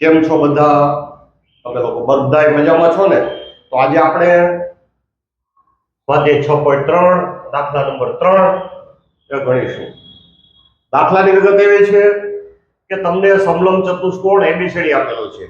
કેમ છો બધા? તમે લોકો બધાય મજામાં છો ને? તો આજે આપણે સ્વાધ્યાય 6.3 દાખલા નંબર 3 એ ગણીશું. દાખલાની વિગત એવી છે કે તમને સમલંબ ચતુષ્કોણ એબીસીડી આપેલો છે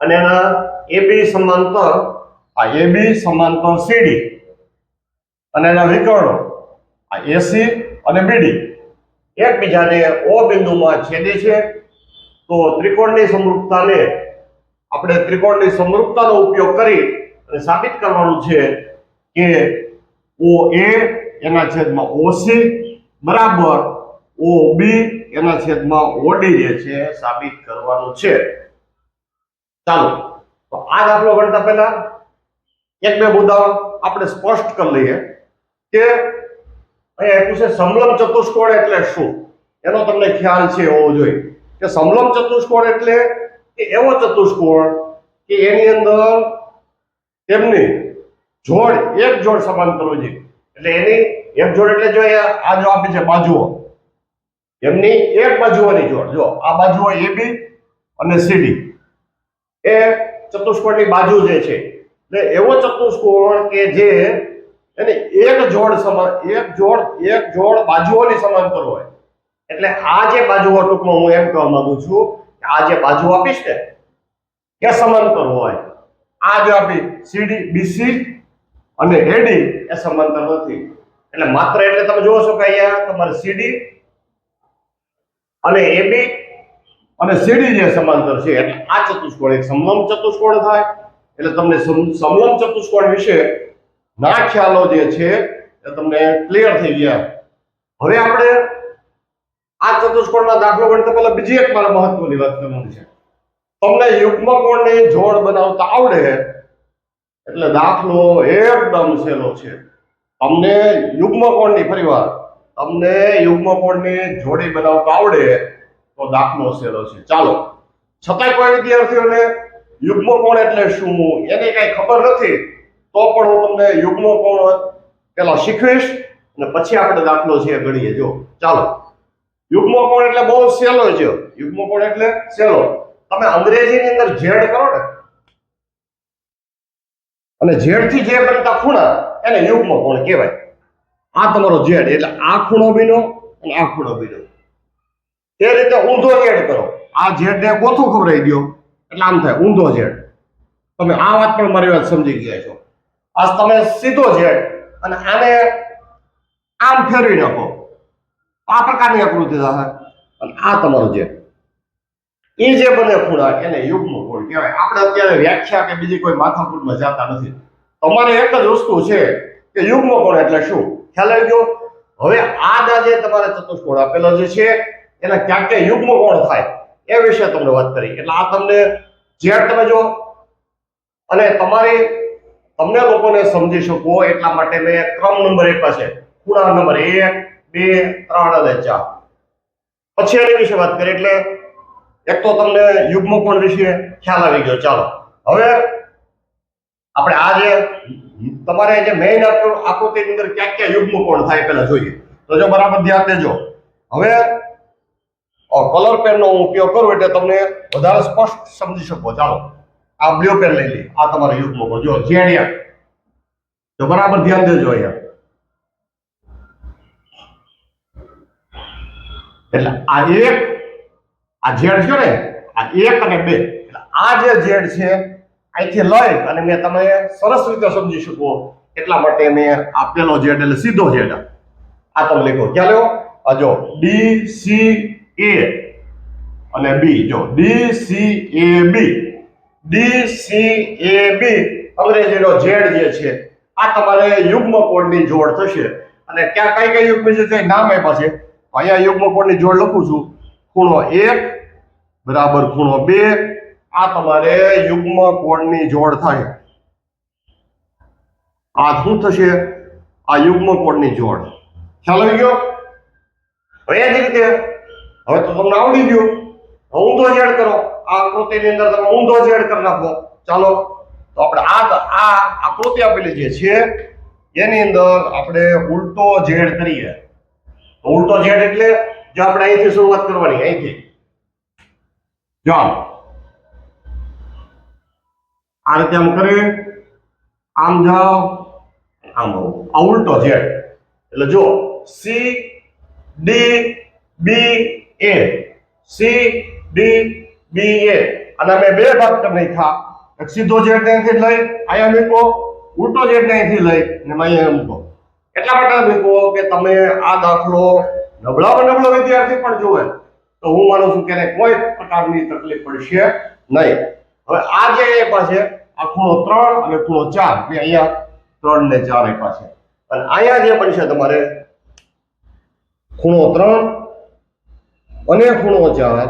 અને એના એબી સમાંતર સીડી અને એના વિકર્ણો આ એસી અને બીડી એકબીજાને ઓ બિંદુમાં છેદે છે. તો ત્રિકોણની સમરૂપતાને આપણે ત્રિકોણની સમરૂપતાનો ઉપયોગ કરી અને સાબિત કરવાનું છે કે OA એના છેદમાં OC બરાબર OB એના છેદમાં OD જે છે સાબિત કરવાનું છે. ચાલો તો આ દાખલો ગણતા પહેલા એક બે મુદ્દા આપણે સ્પષ્ટ કરી લઈએ કે અહીંયા આપ્યું છે સમલંબ ચતુષ્કોણ એટલે શું, એનો તમને ખ્યાલ છે હોવો જોઈએ કે સમલંબ ચતુષ્કોણ એટલે એવો ચતુષ્કોણ કે એની અંદર તેમની જોડ એક જોડ સમાંતર હોય છે. એટલે એની એક જોડ એટલે જો આ જો આપી છે બાજુઓ, એમની એક બાજુઓની જોડ, જો આ બાજુઓ AB અને CD એ ચતુષ્કોણની બાજુ જે છે એટલે એવો ચતુષ્કોણ કે જે એની એક જોડ બાજુઓની સમાંતર હોય. એટલે આ જે બાજુઓ ટૂંકમાં હું એમ કહેવા માંગુ છું કે આ જે બાજુ આપીશ ને એ સમાંતર હોય. આ જે આપી CD BC અને AD એ સમાંતર નથી. એટલે માત્ર એટલે તમે જોવો છો કે અહીંયા તમારે CD અને AB અને CD જે સમાંતર છે એટલે આ ચતુષ્કોણ એક સમલંબ ચતુષ્કોણ થાય. એટલે તમને સમલંબ ચતુષ્કોણ વિશે ના ખ્યાલો જે છે એ તમને ક્લિયર થઈ ગયા. હવે આપણે આ ચતુષ્કોણના દાખલો ગણતા પહેલા બીજી એક મારે મહત્વની વાત કરવાની છે. તમને યુગ્મકોણની જોડ બનાવતા આવડે એટલે દાખલો એકદમ સહેલો છે. તમને યુગ્મકોણની જોડી બનાવતા આવડે તો દાખલો સહેલો છે. ચાલો, છતાંય કોઈ વિદ્યાર્થીઓને યુગ્મકોણ એટલે શું એની કઈ ખબર નથી તો પણ હું તમને યુગ્મકોણ પેલા શીખવીશ અને પછી આપણે દાખલો છે ગણીએ. જો ચાલો, યુગ્મકોણ એટલે બહુ સહેલો છે. યુગ્મકોણ એટલે સહેલો. તમે અંગ્રેજીની અંદર ઝેડ કરો ને અને ઝેડ થી જે બનતા ખૂણા એને યુગ્મકોણ કહેવાય. આ તમારો ઝેડ એટલે આ ખૂણો બન્યો અને આ ખૂણો બન્યો. એ રીતે ઊંધો ઝેડ કરો, આ ઝેડ ને ગોથું ખવડાવી દો એટલે આમ થાય ઊંધો ઝેડ. તમે આ વાત પણ મારી વાત સમજી ગયા છો. આ તમે સીધો ઝેડ અને આને આમ ફેરવી નાખો, આ પ્રકારની આકૃતિ થાય અને આ તમારો ઝેડ. એ જે બને ખૂણા એને યુગ્મકોણ કહેવાય. આપણે અત્યારે વ્યાખ્યા કે બીજી કોઈ માથાકૂટમાં જતા નથી. તમારે એક જ વસ્તુ છે કે યુગ્મકોણ એટલે શું ખ્યાલ આવી ગયો. હવે આ જે તમારે ચતુષ્કોણ આપેલો જે છે એના ક્યાં ક્યાં યુગ્મકોણ થાય એ વિશે તમને વાત કરી. એટલે આ તમને ઝેડ તમે જો અને તમને લોકોને સમજી શકો એટલા માટે મેં ક્રમ નંબર આપ્યા છે. ખૂણા નંબર 1 2 3 અને 4. પછી એની વિશે વાત કરી એટલે એક તો તમને યુગ્મકોણ વિશે ખ્યાલ આવી ગયો. ચાલો હવે આપણે આ જે તમારે જે મેઇન આકૃતિની અંદર ક્યાં ક્યાં યુગ્મકોણ થાય પહેલા જોઈએ. તો જો બરાબર ધ્યાન દેજો. હવે કલર પેનનો ઉપયોગ કરું એટલે તમને વધારે સ્પષ્ટ સમજી શકો. ચાલો આ બ્લુ પેન લઈ લઈએ. આ તમારો યુગ્મકોણ જો ઝેડ. તો બરાબર ધ્યાન દેજો અહીંયા. એટલે આ ઝેડ છે ને, આ 1 અને 2 એટલે આ જે ઝેડ છે અહીંથી લઈ અને મેં તમે સરસ રીતે સમજી શકો એટલા માટે મેં આપેલો ઝેડ એટલે સીધો ઝેડ આ તમે લખો. ક્યાં લેવો? આ જો DCA અને B. જો DCAB અંગ્રેજીનો ઝેડ જે છે આ તમારે યુગ્મકોણની જોડ થશે. અને ક્યાં કઈ યુગ્મ છે નામ આપ્યા છે. અહીંયા યુગ્મકોણની જોડ લખું છું. ખૂણો 1 બરાબર ખૂણો 2 આ તમારે યુગ્મકોણની જોડ થાય. આ શું થશે? આ યુગ્મકોણની જોડ. ખ્યાલ આવી ગયો? હવે એ જ રીતે હવે તો તમને આવડી ગયું. ઊંધો ઝેડ કરો. આ આકૃતિની અંદર તમે ઊંધો ઝેડ કરી નાખો. ચાલો તો આપણે આ આકૃતિ આપેલી જે છે એની અંદર આપણે ઉલટો ઝેડ કરીએ. ઉલટો ઝેડ એટલે જો આપણે અહીંથી શરૂઆત કરવાની, અહીંથી જો આ રીતે આમ કરી આમ જાઓ આમ આવો આ ઉલટો ઝેડ એટલે જો C D B A C D બી એ અને અમે બે ભાગ કરી નાખ્યા એક સીધો ઝેડ અહીંથી લઈ અહીંયા મૂકો ઉલટો ઝેડ અહીંથી લઈ અને અહીંયા મૂકો એટલા માટે મૂકો કે તમે આ દાખલો નબળામાં નબળો વિદ્યાર્થી પણ જોવે તો હું માનું છું કે એને કોઈ પ્રકારની તકલીફ પડશે નહીં. હવે આ જે આપ્યા છે આ ખૂણો 3 અને ખૂણો 4 બે અહીંયા 3 ને 4 આપ્યા છે અને અહીંયા જે બનશે તમારે ખૂણો 3 અને ખૂણો 4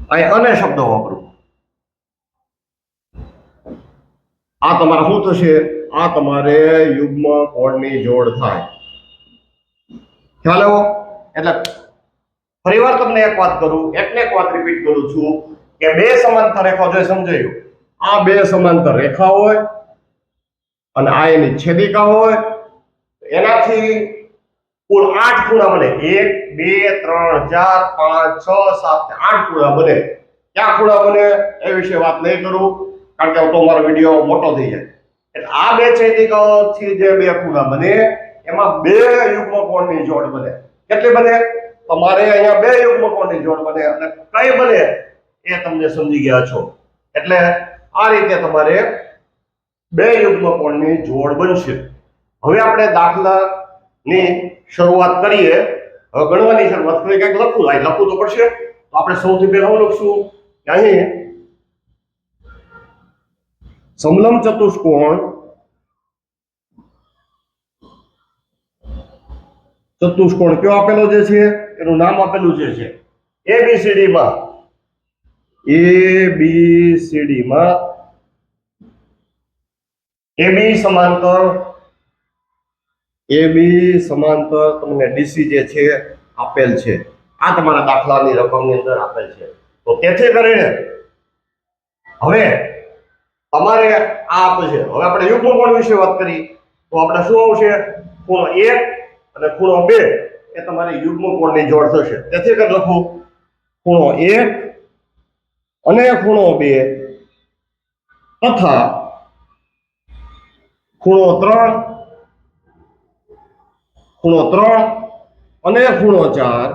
અહીં અને શબ્દો વાપરું આ તમારા શું થશે આ તમારે યુગ્મ કોણની જોડ થાય. ખ્યાલ આવ્યો? એટલે ફરીવાર તમને એક વાત કરું એક વાત રિપીટ કરું છું કે બે સમાંતર રેખા જો સમજાયું આ બે સમાંતર રેખા હોય અને આ એની છેદિકા હોય એનાથી કુલ 8 ખૂણા બને 1 2 3 4 5 6 7 8 ખૂણા બને. ક્યાં ખૂણા બને એ વિશે વાત નહીં કરું કારણ કે તો મારો વિડિયો મોટો થઈ જાય. એટલે આ બે છેદિકાઓથી જે બે ખૂણા બને એમાં બે યુગ્મ કોણની જોડ બને. કેટલી બને? તમારે અહીંયા બે યુગ્મ કોણની જોડ બને અને કઈ બને એ તમને સમજી ગયા છો. એટલે આ રીતે તમારે બે યુગ્મ કોણની જોડ બનશે. હવે આપણે દાખલાની શરૂઆત કરીએ. હવે ગણવાની શરૂઆત કરીએ કંઈક લખવું તો પડશે. તો આપણે સૌથી પહેલા લખશું કે અહીં સમલંબ ચતુષ્કોણ કયો આપેલો જે છે એનું નામ આપેલું જે છે ABCD માં AB સમાંતર તમને DC જે છે આપેલ છે. આ તમારા દાખલાની રકમની અંદર આપેલ છે. તો તેથી કરીને હવે તમારે આ આપે છે. હવે આપણે યુગ્મ કોણ વિશે વાત કરી તો આપણે શું આવશે ખૂણો 1 અને ખૂણો 2 એ તમારી યુગ્મ કોણની જોડ થશે. તેથી કરી લખું ખૂણો 1 અને ખૂણો 2 તથા ખૂણો 3 અને ખૂણો 4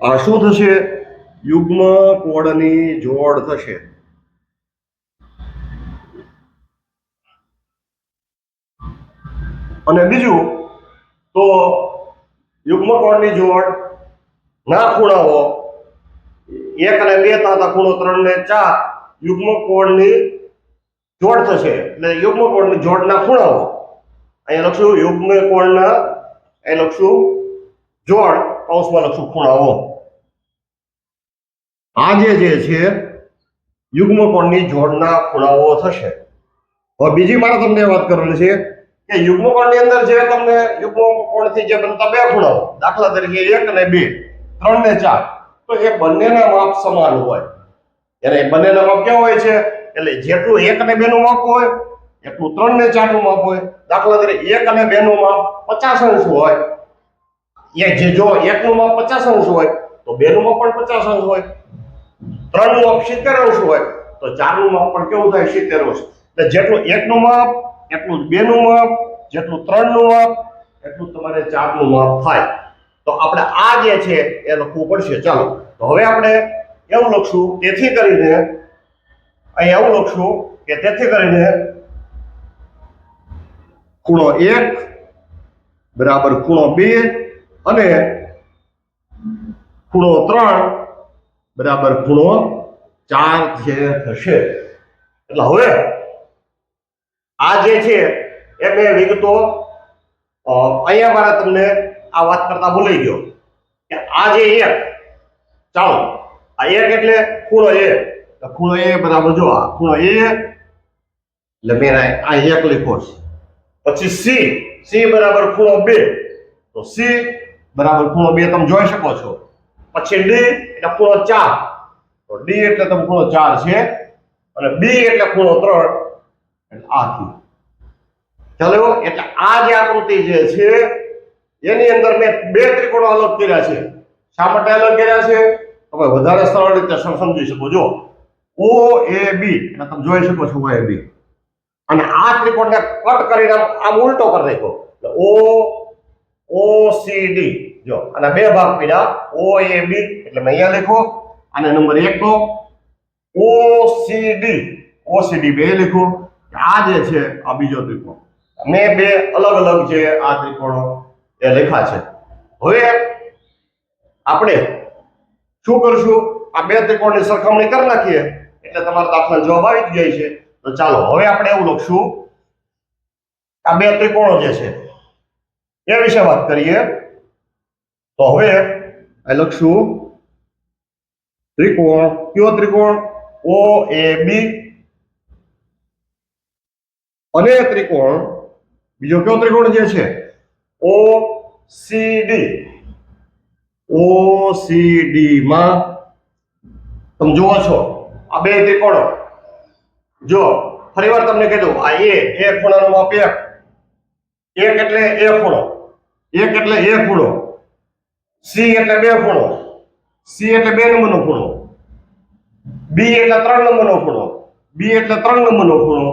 આ શું થશે યુગ્મ કોણની જોડ થશે. અને બીજું તો યુગ્મ કોણની જોડ ના ખૂણાઓ 1 અને 2 તથા ખૂણો 3 ને 4 યુગ્મ કોણની જોડ થશે. એટલે યુગ્મ કોણની જોડના ખૂણાઓ અહીંયા લખશું યુગ્મ કોણના અહીં લખશું જોડ કૌંસમાં લખશું ખૂણાઓ. આ જે છે યુગ્મ કોણની જોડના ખૂણાઓ થશે. હવે બીજી મારે તમને વાત કરવાની છે કે યુગ્મ કોણની અંદર જે તમને યુગ્મ કોણથી જે બનતા બે ખૂણાઓ દાખલા તરીકે 1 અને 2 3 ને 4 તો એ બંનેના માપ સમાન હોય. એટલે એ બંનેના માપ કેવા હોય છે એટલે જેટલું 1 અને 2 નું માપ હોય એટલું 3 ને 4 નું માપ હોય. દાખલા તરીકે 1 અને 2 નું માપ 50 અંશ હોય એ જે જો 1 નું માપ 50 અંશ હોય તો 2 નું માપ પણ 50 અંશ હોય. 3 નું માપ 70 અંશ હોય તો 4 નું માપ પણ કેવું થાય 70 અંશ. એટલે જેટલું 1 નું માપ એટલું 2 નું માપ જેટલું 3 નું માપ એટલું તમારે 4 નું માપ થાય. તો આપણે આ જે છે એ લખવું પડશે. ચાલો તો હવે આપણે એવું લખશું તેથી કરીને અહીં એવું લખશું કે તેથી કરીને ખૂણો 1 બરાબર ખૂણો 2 અને ખૂણો 3 બરાબર ખૂણો 4 જે થશે. એટલે હવે આ જે છે એ મેં વિગતો અહીંયા મારે તમને આ વાત કરતા ભૂલાઈ ગયો કે આ જે 1 ચાલો આ 1 એટલે ખૂણો A તો ખૂણો A બરાબર જો આ ખૂણો A એટલે મેં આ 1 લખ્યો છે. પછી C બરાબર ખૂણો 2 તો C બરાબર ખૂણો 2 તમે જોઈ શકો છો. પછી D એટલે ખૂણો 4 તો D એટલે તમે ખૂણો 4 છે અને B એટલે ખૂણો 3 એટલે આ થયું. ચાલો એટલે આ જે આકૃતિ જે છે એની અંદર મેં બે ત્રિકોણો અલગ કર્યા છે. શા માટે અલગ કર્યા છે તમે વધારે સરળ રીતે સમજી શકો. જો ઓ એ બી એટલે તમે જોઈ શકો છો ઓ એ બી, અને આ ત્રિકોણને કટ કરીને આમ ઉલટો કરી નાખ્યો એટલે ઓ સી ડી. જો અને બે ભાગ પડ્યા ઓ એ બી એટલે મેં અહીંયા લખ્યો, અને નંબર 1 તો ઓસીડી બે લખ્યું. આ જે છે આ બીજો ત્રિકોણ, મેં બે અલગ અલગ જે આ ત્રિકોણો એ લખ્યા છે. હવે આપણે શું કરશું, આ બે ત્રિકોણની સરખામણી કરી નાખીએ એટલે તમારા દાખલાનો જવાબ આવી જ જાય છે. તો ચાલો હવે આપણે એવું લખશું, આ બે ત્રિકોણો જે છે એ વિશે વાત કરીએ. તો હવે આ લખશું ત્રિકોણ, કયો ત્રિકોણ? ઓ એ બી, અને ત્રિકોણ બીજો કયો ત્રિકોણ જે છે? ઓ સી ડી માં તમે જુઓ છો આ બે ત્રિકોણો. જો ફરીવાર તમને કહી દઉં, આ એ ખૂણાનો માપ 1 એટલે એ ખૂણો, 1 એટલે એ ખૂણો, સી એટલે બે ખૂણો, સી એટલે 2 નંબરનો ખૂણો, બી એટલે 3 નંબરનો ખૂણો, બી એટલે 3 નંબરનો ખૂણો,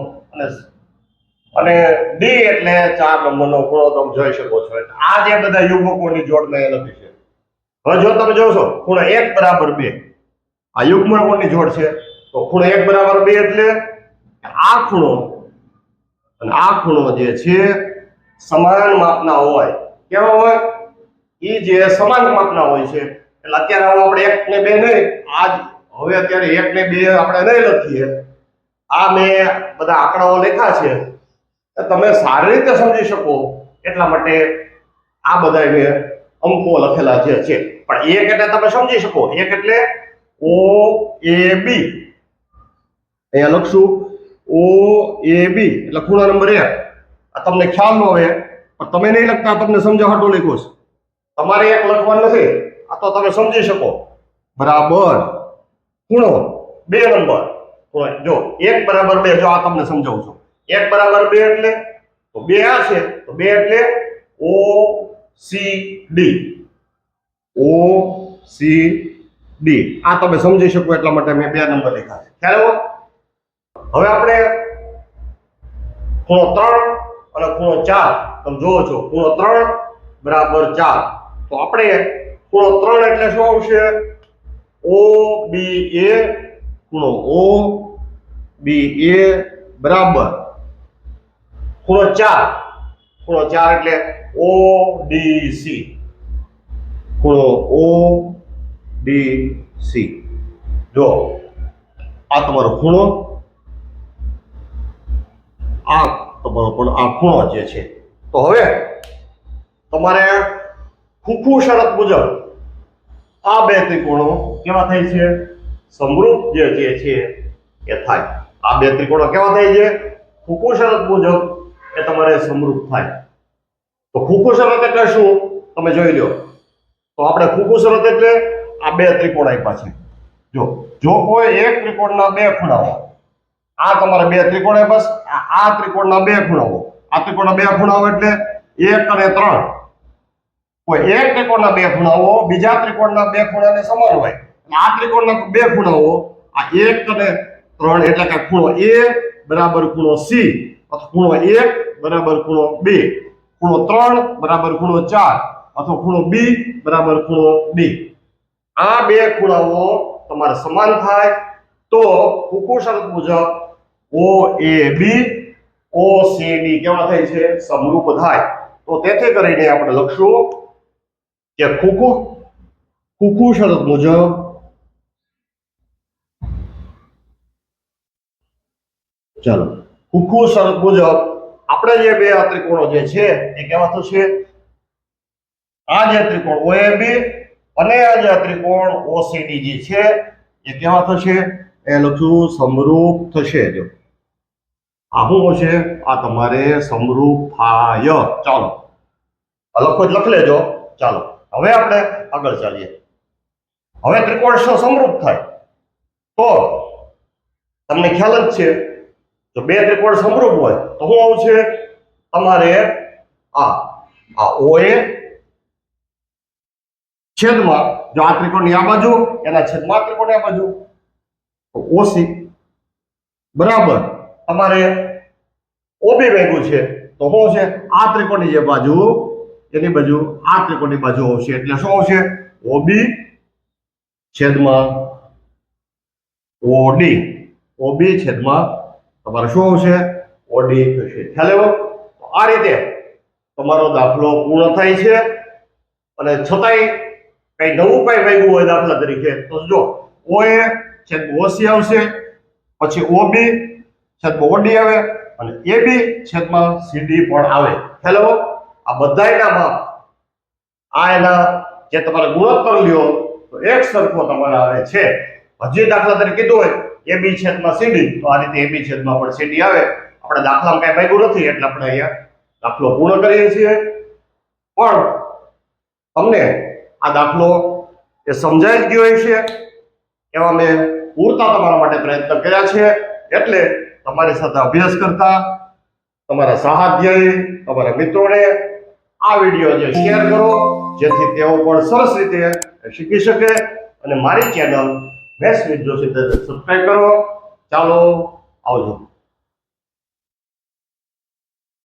અને ડી એટલે 4 નંબરનો ખૂણો. તમે જોઈ શકો છો આ જે બધા યુગ્મકોણની જોડ મેં લખી છે. હવે જો તમે જોશો ખૂણો 1 બરાબર 2, આ યુગ્મકોણની જોડ છે. તો ખૂણો 1 બરાબર 2 એટલે આ ખૂણો અને આ ખૂણો જે છે સમાન માપના હોય. કેવા હોય? એ જે સમાન માપના હોય છે. એટલે અત્યારે આપણે 1 ને 2 નહીં, હવે અત્યારે 1 ને 2 આપણે નહીં લખીએ. આ મેં બધા આંકડાઓ લખ્યા છે, તમે સારી રીતે સમજી શકો એટલા માટે આ બધા મેં અંકો લખેલા જે છે. પણ 1 એટલે તમે સમજી શકો, 1 એટલે ઓ એ બી, અહીંયા લખશું ઓ એ બી એટલે ખૂણા નંબર 1. આ તમને ખ્યાલ ન હોય પણ તમે નહીં લખતા, તમને સમજાવવા હાટુ લખ્યું છે. તમારે 1 લખવાનું નથી, આ તો તમે સમજી શકો. બરાબર ખૂણો 2 નંબર, જો 1 બરાબર 2, જો આ તમને સમજાવું છું. 1 બરાબર 2 એટલે તો 2 આ છે, તો 2 એટલે ઓ સી ડી, આ તમે સમજી શકો એટલા માટે મેં 2 નંબર લખ્યા છે. ખ્યાલ આવ્યો? હવે આપણે ખૂણો 3 અને ખૂણો 4 તમે જોવો છો, ખૂણો 3 બરાબર 4. તો આપણે ખૂણો 3 એટલે શું આવશે? ઓ બી એ, ખૂણો ઓ બી એ બરાબર ખૂણો 4 એટલે ઓ ડી સી, ખૂણો ઓ ડી સી. જો આ તમારો ખૂણો, આ તમારો પણ આ ખૂણો જે છે. તો હવે તમારે ખુખુ શરત મુજબ આ બે ત્રિકોણો કેવા થાય છે? સમરૂપ જે છે એ થાય. આ બે ત્રિકોણો કેવા થાય છે? ખુખુ શરત મુજબ એ તમારે સમરૂપ થાય. તો ખુખુ શરત એટલે શું તમે જોઈ લો. તો આપણે ખુખુ શરત એટલે આ બે ત્રિકોણ આપ્યા છે. જો કોઈ એક ત્રિકોણના બે ખૂણા હોય, આ તમારે બે ત્રિકોણ બસ આ ત્રિકોણના બે ખૂણા હોય, આ ત્રિકોણના બે ખૂણા હોય એટલે 1 અને 3. કોઈ એક ત્રિકોણના બે ખૂણાઓ બીજા ત્રિકોણના બે ખૂણાને સમાન હોય. આ ત્રિકોણના બે ખૂણાઓ આ 1 અને 3 એટલે કે ખૂણો A બરાબર ખૂણો C, અથવા ખૂણો 1 બરાબર ખૂણો 2, ખૂણો 3 બરાબર ખૂણો 4, અથવા ખૂણો B બરાબર ખૂણો D. આ બે ખૂણાઓ તમારે સમાન થાય તો ખુખુ શરત મુજબ OAB OCD કેવા થાય છે? સમરૂપ થાય. તો તેથી કરીને આપણે લખશું કે ખુખુ શરત મુજબ ચાલો ખુખુ શરત મુજબ આપણે જે બે ત્રિકોણો જે છે એ કેવા થશે? આ જે ત્રિકોણ OAB અને આ જે ત્રિકોણ OCD જે છે એ કેવા થશે? એ લખશું સમરૂપ થશે. જો આ શું છે? આ તમારે સમરૂપ થાય. ચાલો લખો જ લખી લેજો. ચાલો હવે આપણે આગળ ચાલીએ. હવે ત્રિકોણ સમરૂપ થાય તો તમને ખ્યાલ જ છે, જો બે ત્રિકોણ સમરૂપ હોય તો શું આવશે? તમારે આ OA છેદમાં, જો આ ત્રિકોણની આ બાજુ એના છેદમાં ત્રિકોણની આ બાજુ, ઓસી બરાબર તમારે ઓબી માંગ્યું છે તો શું છે આ ત્રિકોણની જે બાજુ એની બાજુ આ ત્રિકોણની બાજુ આવશે એટલે શું આવશે ઓબી છેદમાં ઓડી ઓબી છેદમાં તમારે શું આવશે ઓડી થશે ખ્યાલ આવ્યો આ રીતે તમારો દાખલો પૂર્ણ થાય છે અને છતાંય કઈ નવું કઈ વાગ્યું હોય દાખલા તરીકે તો જો ઓએ છેદમાં ઓસી આવશે પછી ઓબી છેદમાં ઓડી આવે અને એબી છેદમાં સીડી પણ આવે ખ્યાલ આવ્યો આ બધાયના માપ આ એના જે તમારે ગુણોત્તર લ્યો તો એક સરખો તમારે આવે છે હજી દાખલા તરીકે કીધું હોય એબી છેદમાં સીડી તો આ રીતે એબી છેદમાં પણ સીડી આવે આપણે દાખલામાં કઈ ભાગ્યું નથી એટલે આપણે અહીંયા દાખલો પૂર્ણ કરીએ છીએ પણ તમને આ દાખલો એ સમજાઈ જ ગયો હશે એવા મેં પૂરતા તમારા માટે પ્રયત્ન કર્યા છે એટલે તમારી સાથે અભ્યાસ કરતા તમારા સ્વાધ્યાયી તમારા મિત્રોને આ વિડીયો જે શેર કરો જેથી તેઓ પણ સરસ રીતે શીખી શકે અને મારી channel maths with Joshi subscribe કરો ચાલો આવજો